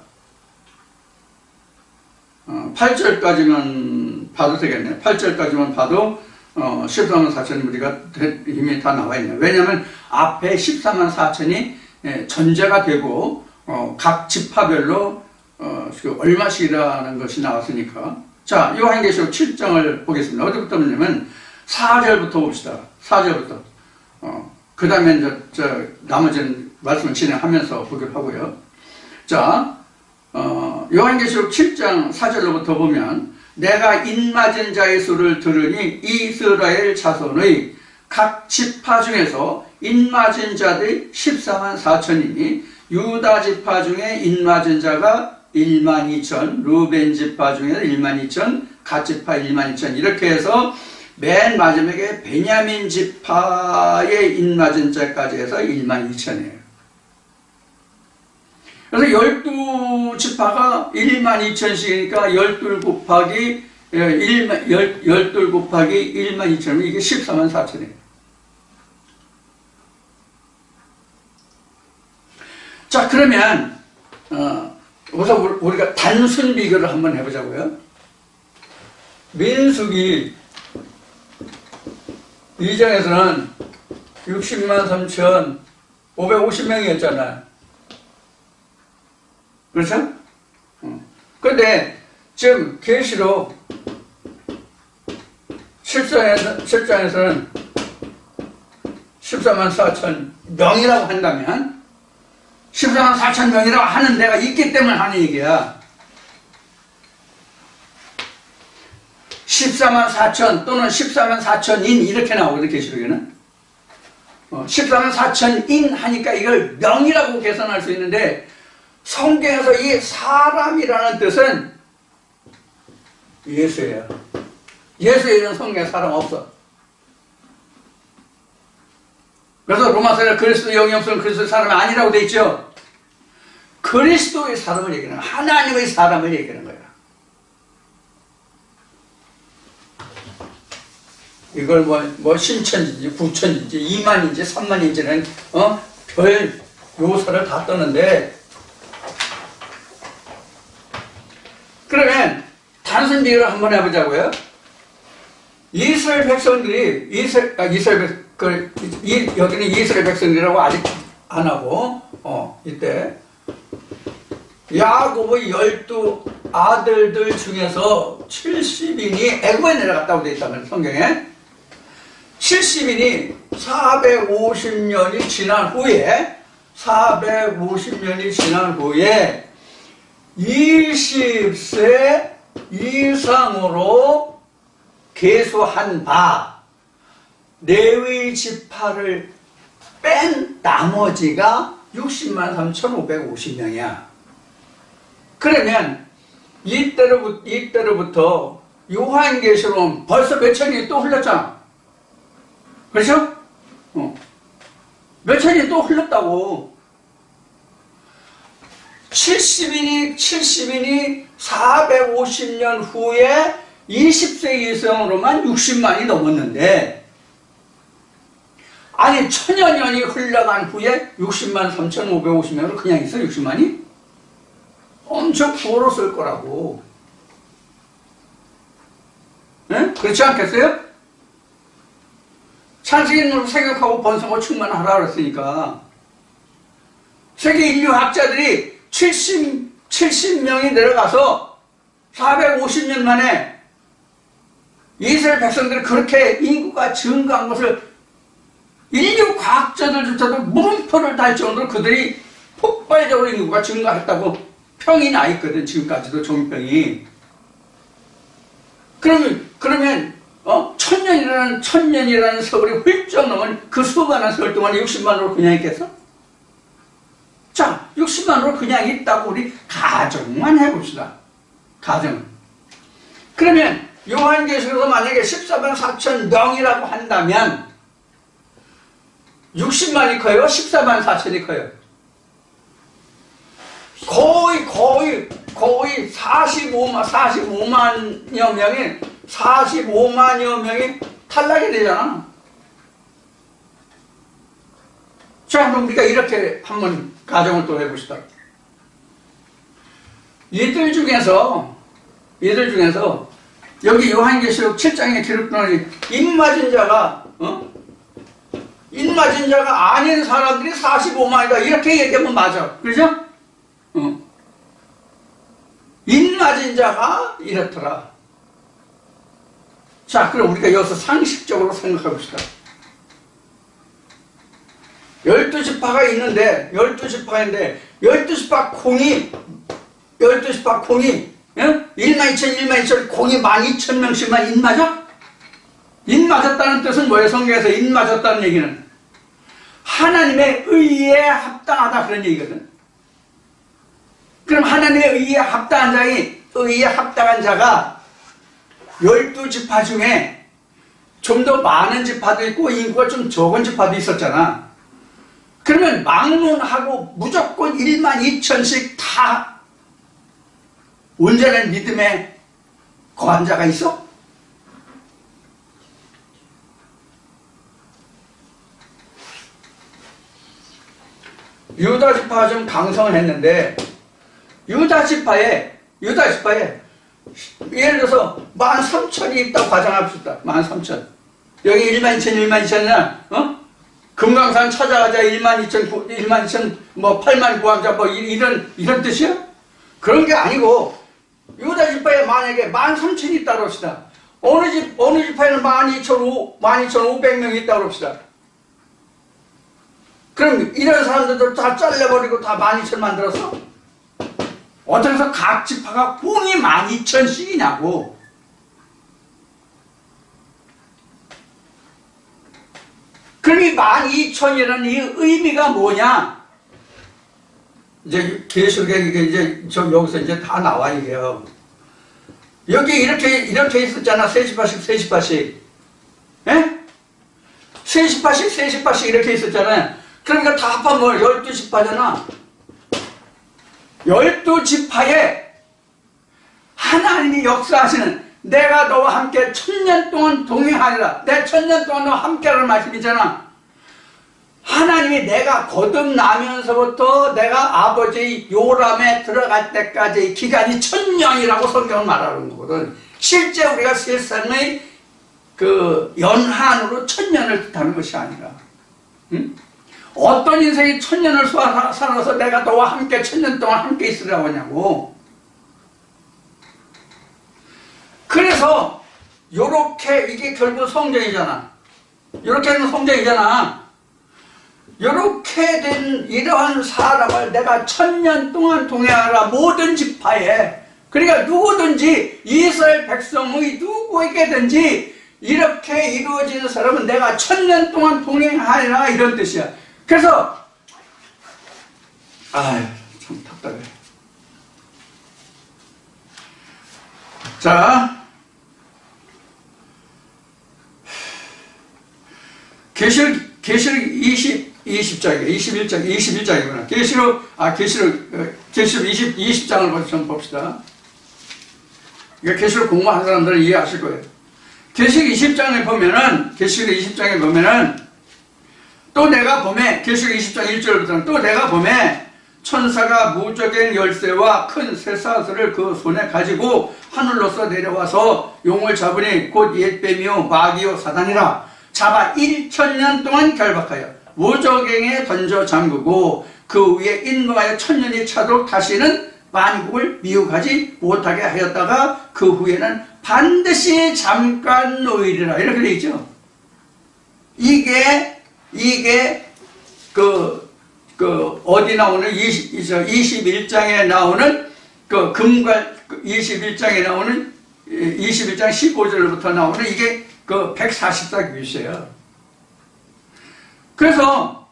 8절까지만 봐도 되겠네. 8절까지만 봐도 14만 4천이 우리가 이미 다 나와 있네요. 왜냐하면 앞에 14만 4천이 전제가 되고 각 지파별로 얼마씩이라는 것이 나왔으니까. 자, 요한계시록 7장을 보겠습니다. 어디부터 보냐면 4절부터 봅시다. 4절부터. 그 다음에 나머지는 말씀을 진행하면서 보기로 하고요. 자, 요한계시록 7장 4절로부터 보면 내가 인맞은 자의 수를 들으니 이스라엘 자손의 각 지파 중에서 인맞은 자들이 14만 4천이니 유다 지파 중에 인맞은 자가 1만 2천, 루벤 지파 중에 1만 2천, 갓 지파 1만 2천 이렇게 해서 맨 마지막에 베냐민 지파의 인맞은 자까지 해서 1만 2천이에요. 그래서 12지파가 1만 2천씩이니까 12 곱하기 12 곱하기 1만 2천이면 이게 14만 4천이에요. 자, 그러면 우선 우리가 단순 비교를 한번 해보자고요. 민수기 2장에서는 60만 3,550명이었잖아요. 그렇죠? 근데 지금 계시록 7장에서는 14만 4천 명이라고 한다면 14만 4천 명이라고 하는 데가 있기 때문에 하는 얘기야. 14만 4천 또는 14만 4천인 이렇게 나오거든, 계시록에는. 14만 4천인 하니까 이걸 명이라고 계산할 수 있는데, 성경에서 이 사람이라는 뜻은 예수예요. 예수에는 성경에 사람 없어. 그래서 로마서에 그리스도 영이 없으면 그리스도의 사람이 아니라고 돼 있죠. 그리스도의 사람을 얘기하는 거야. 하나님의 사람을 얘기하는 거야. 이걸 뭐 신천지인지 구천지인지 이만인지 삼만인지는 별 요소를 다 떠는데, 그러면 단순 비교를 한번 해보자고요. 이스라엘 백성들이 여기는 이스라엘 백성들이라고 아직 안 하고 이때 야곱의 12 아들들 중에서 70인이 애굽에 내려갔다고 되어 있다면 성경에 70인이 450년이 지난 후에 20세 이상으로 계수한 바 레위 지파를 뺀 나머지가 60만 3,550명이야. 그러면 이때로부터 요한계시록은 벌써 몇 천이 또 흘렀잖아. 그렇죠? 몇 천이 또 흘렀다고. 70인이 450년 후에 20세 이상으로만 60만이 넘었는데, 아니 천여 년이 흘러간 후에 60만 3,550명으로 그냥 있어. 60만이 엄청 부어로쓸 거라고. 네? 그렇지 않겠어요? 창세기를 생각하고 번성하고 충만하라 그랬으니까. 세계 인류학자들이 70명이 내려가서 450년 만에 이스라엘 백성들이 그렇게 인구가 증가한 것을 인류 과학자들조차도 물음표를 달 정도로 그들이 폭발적으로 인구가 증가했다고 평이 나 있거든. 지금까지도 종편이. 그러면 천년이라는 세월이 훌쩍 넘은 그 수많은 세월 동안에 60만으로 그냥 있겠어? 자, 60만으로 그냥 있다고 우리 가정만 해봅시다. 가정. 그러면 요한계시록에서 만약에 14만 4천 명이라고 한다면 60만이 커요? 14만 4천이 커요? 거의 45만여 명이 탈락이 되잖아. 자, 그럼 우리가 이렇게 한번 가정을 또 해봅시다. 이들 중에서 여기 요한계시록 7장에 기록되는 입맞은 자가 아닌 사람들이 45만이다. 이렇게 얘기하면 맞아. 그죠? 입맞은 자가 이렇더라. 자, 그럼 우리가 여기서 상식적으로 생각해 봅시다. 12지파가 있는데, 12지파 콩이, 12,000 콩이 12,000명씩만 입맞아? 입맞았다는 뜻은 뭐예요? 성경에서 입맞았다는 얘기는 하나님의 의에 합당하다 그런 얘기거든. 그럼 하나님의 의에 합당한 자가 12지파 중에 좀 더 많은 지파도 있고 인구가 좀 적은 지파도 있었잖아. 그러면 막론하고 무조건 12,000씩 다 온전한 믿음에 거한 자가 있어? 유다 지파가 좀 강성을 했는데, 유다 지파에 예를 들어서 13,000이 있다고 가정합시다. 13,000. 여기 12,000나 금강산 찾아가자 12,000 뭐 8만 구함자 뭐 이런 뜻이야? 그런 게 아니고 유다 지파에 만약에 13,000이 있다고 합시다. 어느 지파에는 12,500명이 있다고 합시다. 그럼 이런 사람들도 다 잘라버리고 다 12,000 만들었어? 어떻게 해서 각 지파가 공이 12,000씩이냐고. 그럼 이 12,000이라는 이 의미가 뭐냐? 이제 계시록에 이제 여기서 이제 다 나와 이게요. 여기 이렇게 있었잖아. 세 지파씩 예? 세 지파씩 이렇게 있었잖아요. 그러니까 다 합하면 12지파잖아. 12지파에 하나님이 역사하시는, 내가 너와 함께 1000년 동안 동행하리라, 내 1000년 동안 너와 함께라는 말씀이잖아. 하나님이 내가 거듭나면서부터 내가 아버지 요람에 들어갈 때까지의 기간이 1000년이라고 성경은 말하는 거거든. 실제 우리가 세상의 그 연한으로 1000년을 뜻하는 것이 아니라, 응? 어떤 인생이 1000년을 살아서 내가 너와 함께 1000년 동안 함께 있으라고 하냐고. 그래서 요렇게, 이게 결국 성경이잖아. 요렇게 하는 성경이잖아. 요렇게 된 이러한 사람을 내가 1000년 동안 동행하라, 모든 지파에. 그러니까 누구든지 이스라엘 백성의 누구에게든지 이렇게 이루어지는 사람은 내가 1000년 동안 동행하리라, 이런 뜻이야. 그래서 참 답답해. 자, 계시록 21장이구나. 계시록 20장을 좀 봅시다. 이거 계시록 공부하는 사람들은 이해하실 거예요. 계시록 20장에 보면은, 또 내가 봄에, 계시록 20장 1절부터는 또 내가 봄에 천사가 무적행 열쇠와 큰 쇠사슬을 그 손에 가지고 하늘로서 내려와서 용을 잡으니 곧 옛뱀이요 마귀요 사단이라, 잡아 1000년 동안 결박하여 무적행에 던져 잠그고 그 위에 인거하여 1000년이 차도록 다시는 만국을 미혹하지 못하게 하였다가 그 후에는 반드시 잠깐 놓이리라, 이렇게 되어 있죠. 이게 어디 나오는 21장에 나오는 그 금갈, 21장에 나오는 21장 15절부터 나오는 이게 그 144 규시예요. 그래서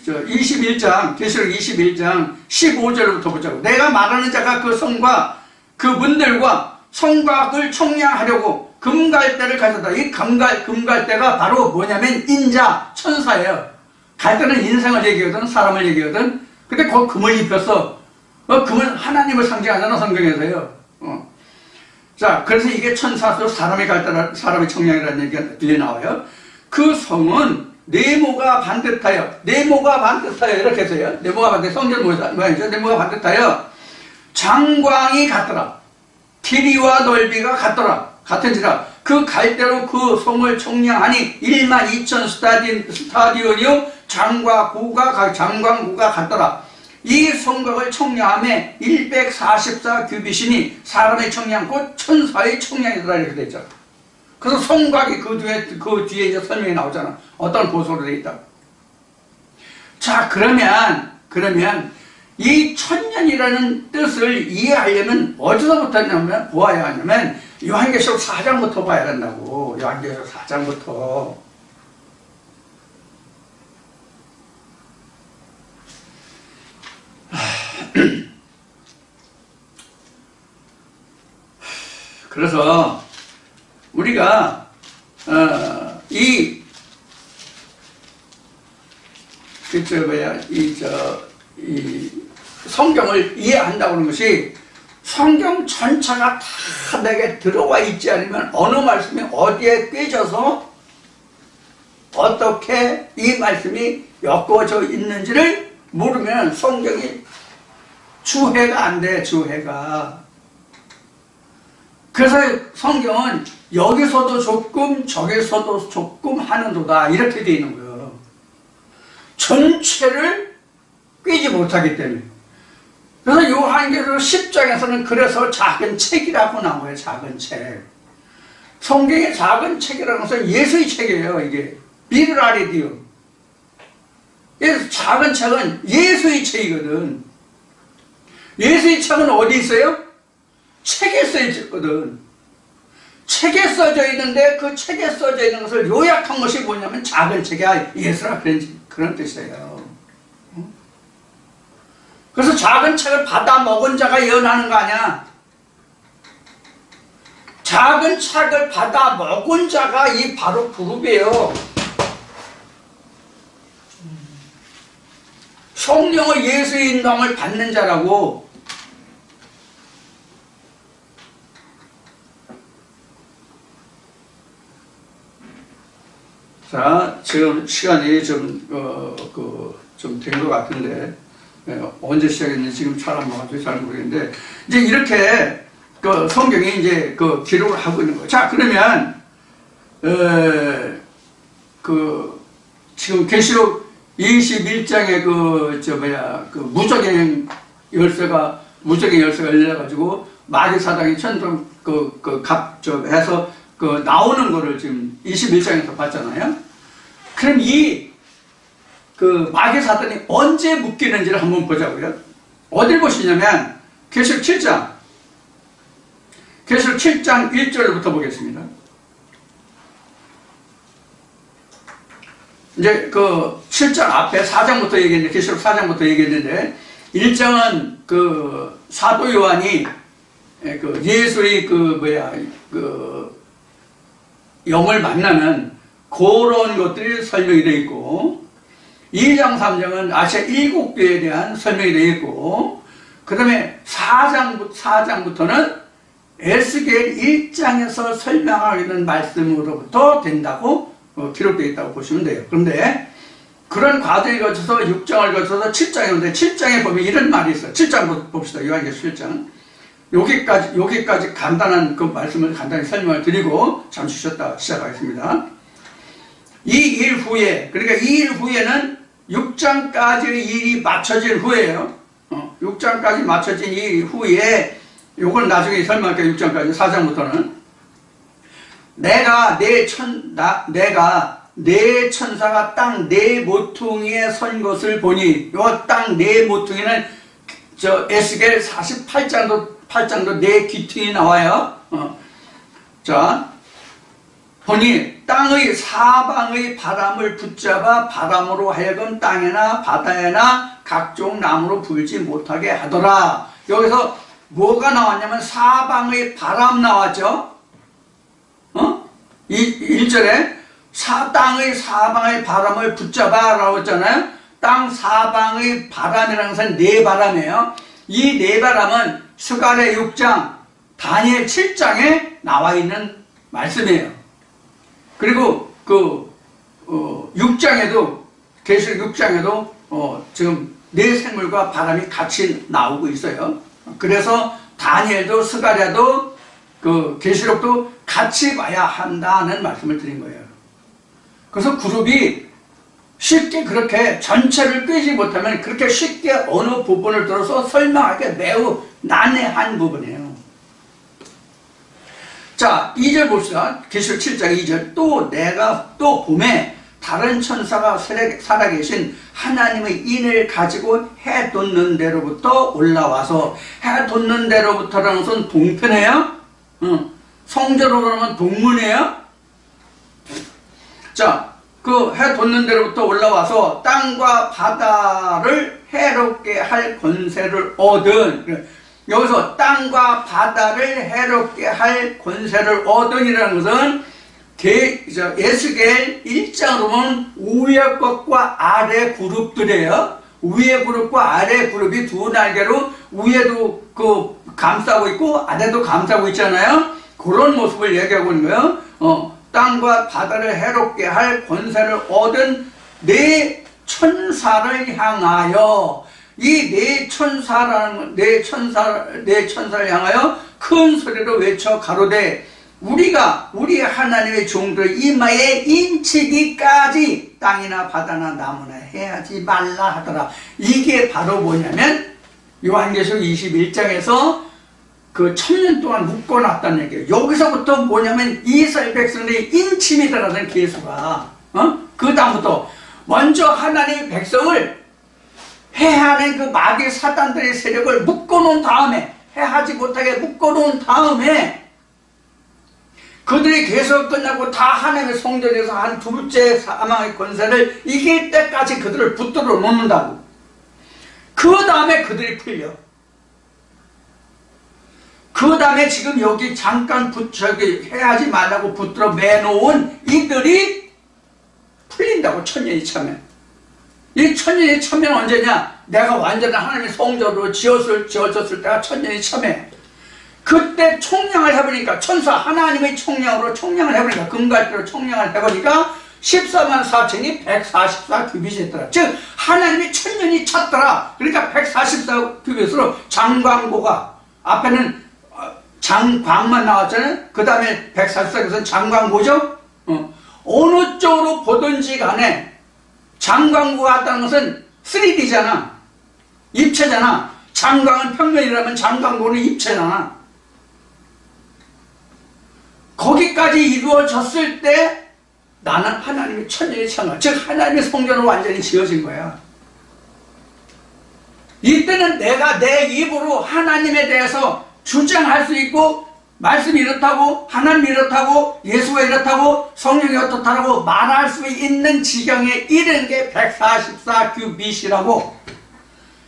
21장, 계시록 21장 15절부터 보자고. 내가 말하는 자가 그 성과 그 문들과 성곽을 청량하려고 금갈대를 가졌다. 이 금갈대가 바로 뭐냐면 인자, 천사예요. 갈대는 인생을 얘기하거든, 사람을 얘기하거든. 근데 그 금을 입혔어. 금은 하나님을 상징하잖아, 성경에서요. 자, 그래서 이게 천사로 사람의 갈대라, 사람의 청량이라는 얘기가 들려 나와요. 그 성은 네모가 반듯하여, 이렇게 해서요. 네모가 반듯, 성전 모양이죠. 네모가 반듯하여 장광이 같더라. 길이와 넓이가 같은지라. 그 갈대로 그 성을 청량하니 12,000 스타디온이요 장광구가 같더라. 이 성곽을 청량함에 144 규빗이니 사람의 청량 곧 천사의 청량이더라, 이렇게 되어 있잖아. 그래서 성곽이 그 뒤에 이제 설명이 나오잖아. 어떤 보소로 되어 있다. 자, 그러면 이 1000년이라는 뜻을 이해하려면 어디서부터 보아야 하냐면 요한계시록 4장부터 봐야 된다고. 요한계시록 4장부터. 그래서 우리가 이 성경을 이해한다고 하는 것이 성경 전체가 다 내게 들어와 있지 않으면 어느 말씀이 어디에 꿰져서 어떻게 이 말씀이 엮어져 있는지를 모르면 성경이 주해가 안 돼, 주해가. 그래서 성경은 여기서도 조금 저기서도 조금 하는도다, 이렇게 되어 있는 거예요. 전체를 꿰지 못하기 때문에. 그래서 요한계시록 10장에서는 그래서 작은 책이라고 나와요. 작은 책. 성경의 작은 책이라는 것은 예수의 책이에요. 이게 비르라리디움. 작은 책은 예수의 책이거든. 예수의 책은 어디 있어요? 책에 써져 있거든. 책에 써져 있는데 그 책에 써져 있는 것을 요약한 것이 뭐냐면 작은 책이야. 예수라 그런 뜻이에요. 그래서 작은 책을 받아 먹은 자가 예언하는 거 아니야. 작은 책을 받아 먹은 자가 이 바로 그룹이에요. 성령의 예수의 인도함을 받는 자라고. 자, 지금 시간이 좀 된 것 같은데, 언제 시작했는지 지금 잘 안 봐가지고 잘 모르겠는데, 이제 이렇게 성경이 이제 기록을 하고 있는 거예요. 자, 그러면, 지금 계시록 21장에 무적행 열쇠가 열려가지고, 마귀 사당이 천둥, 해서, 나오는 거를 지금 21장에서 봤잖아요. 그럼 마귀 사단이 언제 묶이는지를 한번 보자고요. 어딜 보시냐면, 계시록 7장. 계시록 7장 1절부터 보겠습니다. 이제 7장 앞에 4장부터 얘기했는데, 계시록 4장부터 얘기했는데, 1장은 사도 요한이 예수의 영을 만나는 그런 것들이 설명이 되어 있고, 2장 3장은 아시아 7교회에 대한 설명이 되어 있고, 그 다음에 4장부터는 에스겔 1장에서 설명하고 있는 말씀으로부터 된다고 기록되어 있다고 보시면 돼요. 그런데 그런 과정을 거쳐서 6장을 거쳐서 7장에 오는데, 7장에 보면 이런 말이 있어요. 7장 봅시다. 요한계시록 7장. 여기까지 간단한 말씀을 간단히 설명을 드리고 잠시 쉬었다 시작하겠습니다. 이 일 후에, 그러니까 이 일 후에는 6장까지의 일이 맞춰진 후에요. 6장까지 맞춰진 일 후에, 요걸 나중에 설명할게요. 6장까지, 4장부터는. 내가 내 천사가 땅 네 모퉁이에 선 것을 보니, 요 땅 네 모퉁이는 에스겔 48장도 네 귀퉁이 나와요. 자, 보니 땅의 사방의 바람을 붙잡아 바람으로 하여금 땅에나 바다에나 각종 나무로 불지 못하게 하더라. 여기서 뭐가 나왔냐면 사방의 바람 나왔죠. 1절에 땅의 사방의 바람을 붙잡아 라고 했잖아요. 땅 사방의 바람이라는 것은 네 바람이에요. 이 네 바람은 스가랴 6장, 다니엘 7장에 나와 있는 말씀이에요. 그리고 6장에도, 계시록 6장에도 지금 네 생물과 바람이 같이 나오고 있어요. 그래서 다니엘도 스가랴도 계시록도 같이 봐야 한다는 말씀을 드린 거예요. 그래서 그룹이 쉽게 그렇게 전체를 꿰지 못하면 그렇게 쉽게 어느 부분을 들어서 설명하기 매우 난해한 부분이에요. 자, 2절 봅시다. 계시록 7장 2절. 또 내가 또 봄에 다른 천사가 살아계신 하나님의 인을 가지고 해 돋는 데로부터 올라와서, 해 돋는 데로부터라는 것은 동편이에요. 성조로 그러면 동문이에요. 자, 해 돋는 데로부터 올라와서 땅과 바다를 해롭게 할 권세를 얻은, 여기서 땅과 바다를 해롭게 할 권세를 얻은이라는 것은 에스겔 1장으로 보면 위의 것과 아래 그룹들이에요. 위의 그룹과 아래 그룹이 두 날개로 위에도 감싸고 있고 아래도 감싸고 있잖아요. 그런 모습을 얘기하고 있는 거예요. 땅과 바다를 해롭게 할 권세를 얻은 네 천사를 향하여, 이 네 천사를 향하여 큰 소리로 외쳐 가로되, 우리가 우리 하나님의 종들 이마에 인치기까지 땅이나 바다나 나무나 해하지 말라 하더라. 이게 바로 뭐냐면 요한계시록 21장에서 그 1000년 동안 묶어놨다는 얘기예요. 여기서부터 뭐냐면 이스라엘 백성들이 인침이다라는 계수가 그 다음부터 먼저 하나님의 백성을 해하는 그 마귀 사단들의 세력을 묶어놓은 다음에, 해하지 못하게 묶어놓은 다음에 그들이 계속 끝나고 다 하나님의 성전에서 한 둘째 사망의 권세를 이길 때까지 그들을 붙들어 놓는다고. 그 다음에 그들이 풀려. 그 다음에 지금 여기 잠깐 해하지 말라고 붙들어 매놓은 이들이 풀린다고. 천년이 차면. 이 천년이 차면 언제냐? 내가 완전한 하나님의 성전으로 지어졌을 때가 천년이 차면. 그때 총량을 해보니까, 천사 하나님의 총량으로 총량을 해보니까, 금갈대로 총량을 해보니까 14만 4천이 144 규빗이 했더라. 즉 하나님의 천년이 찼더라. 그러니까 144 규빗으로 장광고가, 앞에는 장광만 나왔잖아요. 그 다음에 144에서는 장광고죠. 어느 쪽으로 보든지 간에 장광고가 같다는 것은 3D잖아. 입체잖아. 장광은 평면이라면 장광고는 입체잖아. 거기까지 이루어졌을 때 나는 하나님의 천년이 찬 거야. 즉 하나님의 성전으로 완전히 지어진 거야. 이때는 내가 내 입으로 하나님에 대해서 주장할 수 있고, 말씀이 이렇다고, 하나님이 이렇다고, 예수가 이렇다고, 성령이 어떻다고 말할 수 있는 지경에 이른 게 144 규빗이라고.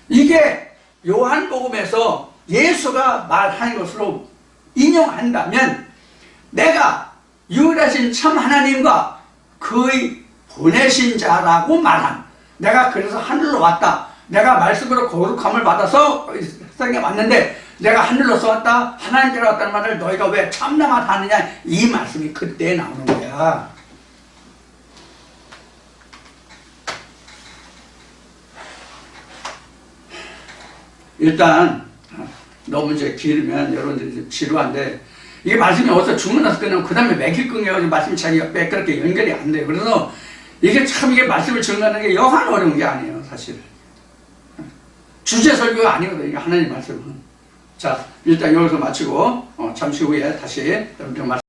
이게 요한복음에서 예수가 말한 것으로 인용한다면, 내가 유일하신 참 하나님과 그의 보내신 자라고 말한, 내가 그래서 하늘로 왔다, 내가 말씀으로 거룩함을 받아서 세상에 왔는데 내가 하늘로서 왔다, 하나님께로 왔다는 말을 너희가 왜 참나만 하느냐, 이 말씀이 그때 나오는 거야. 일단 너무 이제 길면 여러분들이 지루한데, 이게 말씀이 어디서 주문해서 끝나면 그 다음에 맥힐 끊겨가지고 말씀이 자기가 매끄럽게 연결이 안 돼요. 그래서 이게 참, 이게 말씀을 증거하는 게 여간 어려운 게 아니에요, 사실. 주제 설교가 아니거든요, 이게 하나님 말씀은. 자, 일단 여기서 마치고 잠시 후에 다시 여러분들 말씀